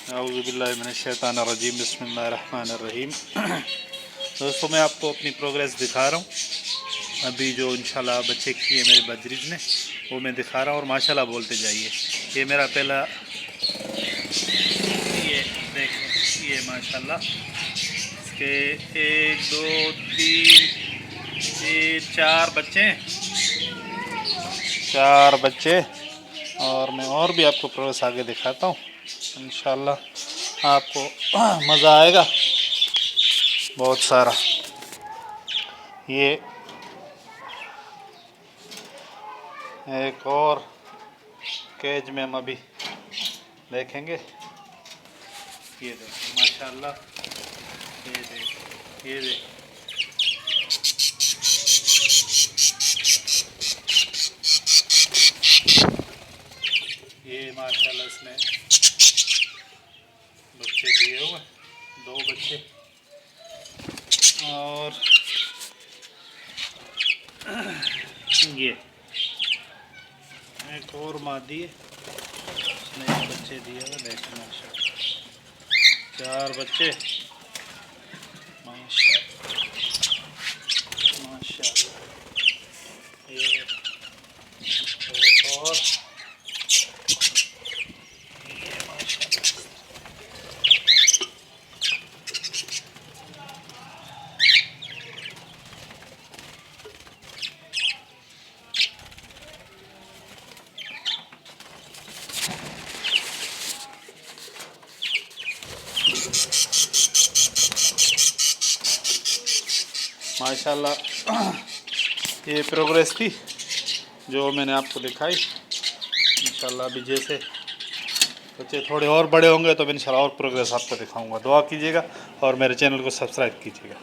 औज़ुबिल्लाहि मिनश्शैतानिर्रजीम बिस्मिल्लाहिर्रहमानिर्रहीम। दोस्तों, मैं आपको अपनी प्रोग्रेस दिखा रहा हूँ। अभी जो इंशाल्लाह बच्चे किए मेरे बजरीज ने वो मैं दिखा रहा हूँ और माशाल्लाह बोलते जाइए। ये मेरा पहला, ये देखें, ये माशाल्लाह इसके 1 2 3 ये 4 बच्चे हैं, 4 बच्चे। और मैं और भी आपको प्रोग्रेस आगे दिखाता हूँ, इंशाल्लाह आपको मज़ा आएगा बहुत सारा। ये एक और केज में हम अभी देखेंगे। ये देखिए माशाल्लाह, ये देख, ये देख, ये माशाल्लाह इसमें बच्चे दिए हुए 2 बच्चे। और ये एक और मादी है, उसने बच्चे दिए हुए, देखो माशाल्लाह 4 बच्चे माशाल्लाह माशाल्लाह। ये एक और, ये माशाल्लाह। माशाल्लाह ये प्रोग्रेस थी जो मैंने आपको दिखाई। इंशाल्लाह अभी जैसे बच्चे थोड़े और बड़े होंगे तो मैं इंशाल्लाह और प्रोग्रेस आपको दिखाऊंगा। दुआ कीजिएगा और मेरे चैनल को सब्सक्राइब कीजिएगा।